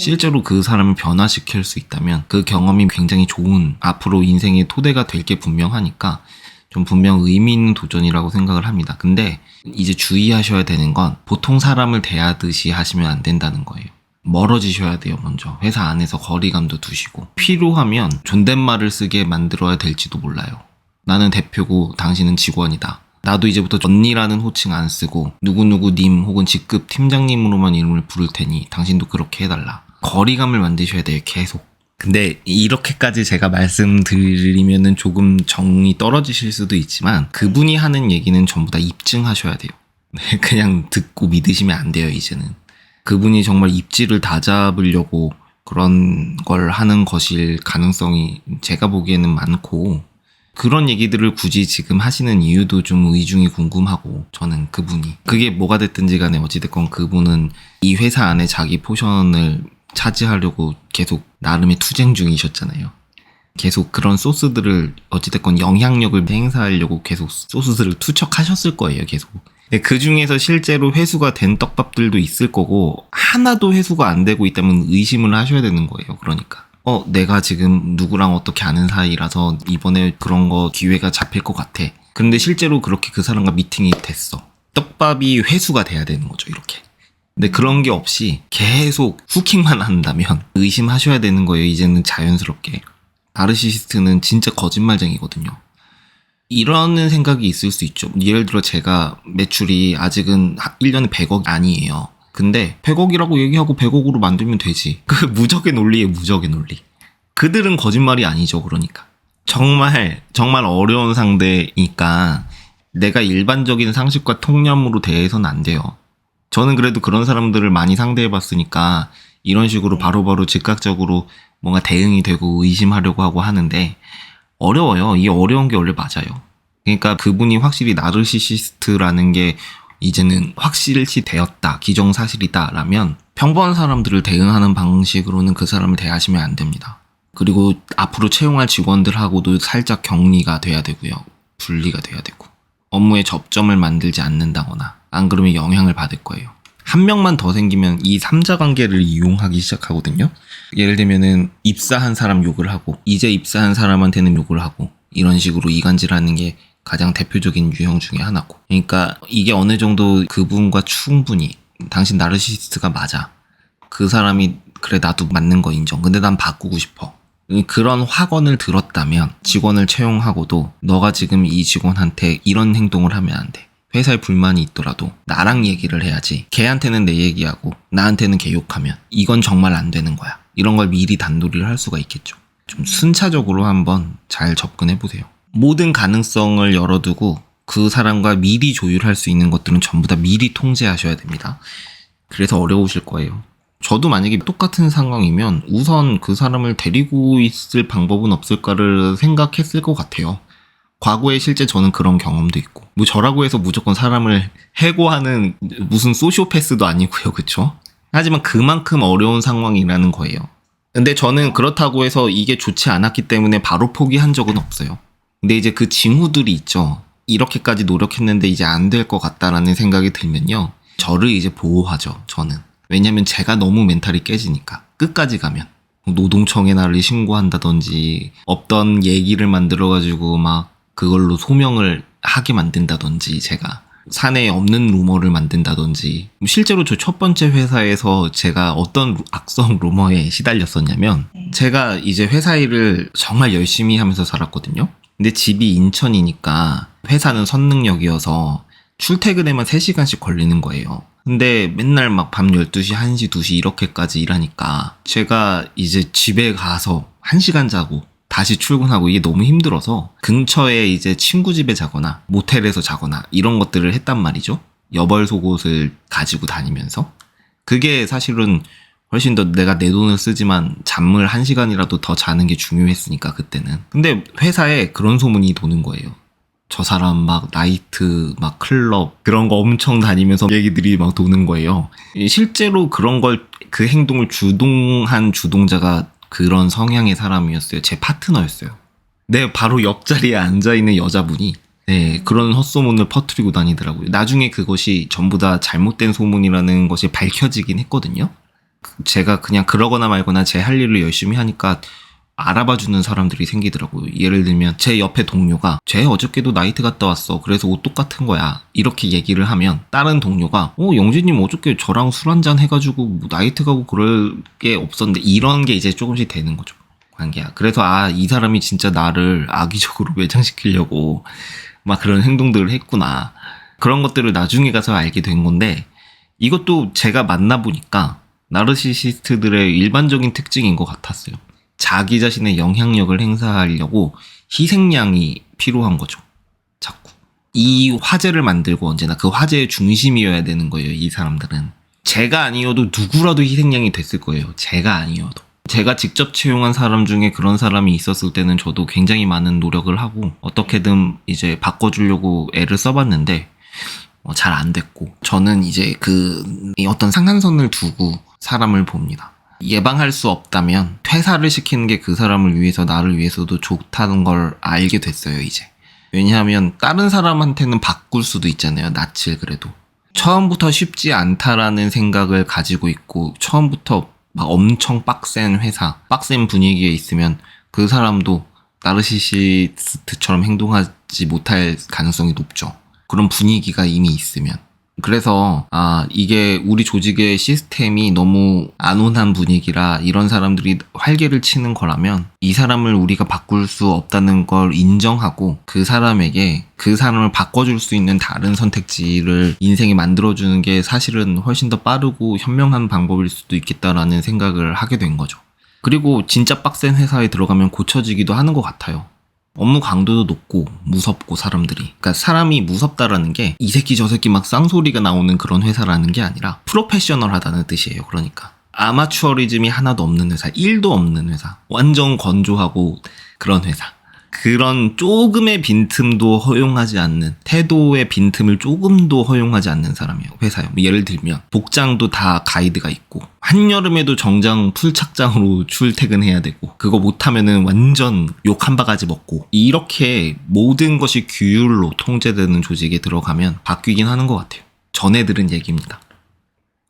실제로 그 사람을 변화시킬 수 있다면 그 경험이 굉장히 좋은 앞으로 인생의 토대가 될 게 분명하니까 좀 분명 의미 있는 도전이라고 생각을 합니다. 근데 이제 주의하셔야 되는 건 보통 사람을 대하듯이 하시면 안 된다는 거예요. 멀어지셔야 돼요. 먼저 회사 안에서 거리감도 두시고 필요하면 존댓말을 쓰게 만들어야 될지도 몰라요. 나는 대표고 당신은 직원이다. 나도 이제부터 언니라는 호칭 안 쓰고 누구누구님 혹은 직급 팀장님으로만 이름을 부를 테니 당신도 그렇게 해달라. 거리감을 만드셔야 돼요. 계속. 근데 이렇게까지 제가 말씀드리면은 조금 정이 떨어지실 수도 있지만 그분이 하는 얘기는 전부 다 입증하셔야 돼요. 그냥 듣고 믿으시면 안 돼요. 이제는. 그분이 정말 입지를 다잡으려고 그런 걸 하는 것일 가능성이 제가 보기에는 많고 그런 얘기들을 굳이 지금 하시는 이유도 좀 의중이 궁금하고 저는 그분이 그게 뭐가 됐든지 간에 어찌됐건 그분은 이 회사 안에 자기 포션을 차지하려고 계속 나름의 투쟁 중이셨잖아요. 계속 그런 소스들을 어찌됐건 영향력을 행사하려고 계속 소스들을 투척하셨을 거예요. 계속. 그 중에서 실제로 회수가 된 떡밥들도 있을 거고 하나도 회수가 안 되고 있다면 의심을 하셔야 되는 거예요. 그러니까 내가 지금 누구랑 어떻게 아는 사이라서 이번에 그런 거 기회가 잡힐 것 같아. 그런데 실제로 그렇게 그 사람과 미팅이 됐어. 떡밥이 회수가 돼야 되는 거죠. 이렇게. 근데 그런 게 없이 계속 후킹만 한다면 의심하셔야 되는 거예요. 이제는 자연스럽게. 나르시시스트는 진짜 거짓말쟁이거든요. 이러는 생각이 있을 수 있죠. 예를 들어 제가 매출이 아직은 1년에 100억 아니에요. 근데 100억이라고 얘기하고 100억으로 만들면 되지. 그 무적의 논리예요. 무적의 논리. 그들은 거짓말이 아니죠. 그러니까. 정말 어려운 상대니까 내가 일반적인 상식과 통념으로 대해서는 안 돼요. 저는 그래도 그런 사람들을 많이 상대해봤으니까 이런 식으로 바로바로 즉각적으로 뭔가 대응이 되고 의심하려고 하고 하는데 어려워요. 이게 어려운 게 원래 맞아요. 그러니까 그분이 확실히 나르시시스트라는 게 이제는 확실시 되었다. 기정사실이다. 라면 평범한 사람들을 대응하는 방식으로는 그 사람을 대하시면 안 됩니다. 그리고 앞으로 채용할 직원들하고도 살짝 격리가 돼야 되고요. 분리가 돼야 되고 업무에 접점을 만들지 않는다거나 안 그러면 영향을 받을 거예요. 한 명만 더 생기면 이 3자 관계를 이용하기 시작하거든요. 예를 들면은 입사한 사람 욕을 하고 이제 입사한 사람한테는 욕을 하고 이런 식으로 이간질하는 게 가장 대표적인 유형 중에 하나고. 그러니까 이게 어느 정도 그분과 충분히 당신 나르시시스트가 맞아. 그 사람이 그래 나도 맞는 거 인정. 근데 난 바꾸고 싶어. 그런 확언을 들었다면 직원을 채용하고도 너가 지금 이 직원한테 이런 행동을 하면 안 돼. 회사에 불만이 있더라도 나랑 얘기를 해야지. 걔한테는 내 얘기하고 나한테는 걔 욕하면 이건 정말 안 되는 거야. 이런 걸 미리 단도리를 할 수가 있겠죠. 좀 순차적으로 한번 잘 접근해 보세요. 모든 가능성을 열어두고 그 사람과 미리 조율할 수 있는 것들은 전부 다 미리 통제하셔야 됩니다. 그래서 어려우실 거예요. 저도 만약에 똑같은 상황이면 우선 그 사람을 데리고 있을 방법은 없을까를 생각했을 것 같아요. 과거에 실제 저는 그런 경험도 있고 뭐 저라고 해서 무조건 사람을 해고하는 무슨 소시오패스도 아니고요. 그쵸? 하지만 그만큼 어려운 상황이라는 거예요. 근데 저는 그렇다고 해서 이게 좋지 않았기 때문에 바로 포기한 적은 없어요. 근데 이제 그 징후들이 있죠. 이렇게까지 노력했는데 이제 안 될 것 같다라는 생각이 들면요. 저를 이제 보호하죠. 저는. 왜냐면 제가 너무 멘탈이 깨지니까. 끝까지 가면. 노동청에 나를 신고한다든지 없던 얘기를 만들어가지고 막 그걸로 소명을 하게 만든다든지 제가 사내에 없는 루머를 만든다든지 실제로 저 첫 번째 회사에서 제가 어떤 악성 루머에 시달렸었냐면 제가 이제 회사 일을 정말 열심히 하면서 살았거든요. 근데 집이 인천이니까 회사는 선능력이어서 출퇴근에만 3시간씩 걸리는 거예요. 근데 맨날 막 밤 12시, 1시, 2시 이렇게까지 일하니까 제가 이제 집에 가서 1시간 자고 다시 출근하고 이게 너무 힘들어서 근처에 이제 친구 집에 자거나 모텔에서 자거나 이런 것들을 했단 말이죠. 여벌 속옷을 가지고 다니면서. 그게 사실은 훨씬 더 내가 내 돈을 쓰지만 잠을 1시간이라도 더 자는 게 중요했으니까 그때는. 근데 회사에 그런 소문이 도는 거예요. 저 사람 막 나이트, 막 클럽 그런 거 엄청 다니면서 얘기들이 막 도는 거예요. 실제로 그런 걸 그 행동을 주동한 주동자가 그런 성향의 사람이었어요. 제 파트너였어요. 네, 바로 옆자리에 앉아있는 여자분이 네, 그런 헛소문을 퍼뜨리고 다니더라고요. 나중에 그것이 전부 다 잘못된 소문이라는 것이 밝혀지긴 했거든요. 제가 그냥 그러거나 말거나 제 할 일을 열심히 하니까 알아봐주는 사람들이 생기더라고요. 예를 들면 제 옆에 동료가 쟤 어저께도 나이트 갔다 왔어. 그래서 옷 똑같은 거야. 이렇게 얘기를 하면 다른 동료가 영진님 어저께 저랑 술 한잔 해가지고 뭐 나이트 가고 그럴 게 없었는데 이런 게 이제 조금씩 되는 거죠. 관계야. 그래서 이 사람이 진짜 나를 악의적으로 매장시키려고 막 그런 행동들을 했구나. 그런 것들을 나중에 가서 알게 된 건데 이것도 제가 만나보니까 나르시시스트들의 일반적인 특징인 것 같았어요. 자기 자신의 영향력을 행사하려고 희생양이 필요한 거죠. 자꾸. 이 화제를 만들고 언제나 그 화제의 중심이어야 되는 거예요. 이 사람들은. 제가 아니어도 누구라도 희생양이 됐을 거예요. 제가 아니어도. 제가 직접 채용한 사람 중에 그런 사람이 있었을 때는 저도 굉장히 많은 노력을 하고 어떻게든 이제 바꿔주려고 애를 써봤는데 잘 안 됐고 저는 이제 어떤 상한선을 두고 사람을 봅니다. 예방할 수 없다면 퇴사를 시키는 게 그 사람을 위해서 나를 위해서도 좋다는 걸 알게 됐어요 이제. 왜냐하면 다른 사람한테는 바꿀 수도 있잖아요. 낯을 그래도. 처음부터 쉽지 않다라는 생각을 가지고 있고 처음부터 막 엄청 빡센 회사, 빡센 분위기에 있으면 그 사람도 나르시시스트처럼 행동하지 못할 가능성이 높죠. 그런 분위기가 이미 있으면. 그래서 이게 우리 조직의 시스템이 너무 안온한 분위기라 이런 사람들이 활개를 치는 거라면 이 사람을 우리가 바꿀 수 없다는 걸 인정하고 그 사람에게 그 사람을 바꿔줄 수 있는 다른 선택지를 인생에 만들어주는 게 사실은 훨씬 더 빠르고 현명한 방법일 수도 있겠다라는 생각을 하게 된 거죠. 그리고 진짜 빡센 회사에 들어가면 고쳐지기도 하는 것 같아요. 업무 강도도 높고 무섭고 사람들이. 그러니까 사람이 무섭다라는 게 이 새끼 저 새끼 막 쌍소리가 나오는 그런 회사라는 게 아니라 프로페셔널하다는 뜻이에요. 그러니까 아마추어리즘이 하나도 없는 회사, 1도 없는 회사, 완전 건조하고 그런 회사. 그런 조금의 빈틈도 허용하지 않는, 태도의 빈틈을 조금도 허용하지 않는 사람이에요. 회사요. 예를 들면 복장도 다 가이드가 있고 한여름에도 정장 풀착장으로 출퇴근해야 되고 그거 못하면은 완전 욕 한 바가지 먹고 이렇게 모든 것이 규율로 통제되는 조직에 들어가면 바뀌긴 하는 것 같아요. 전에 들은 얘기입니다.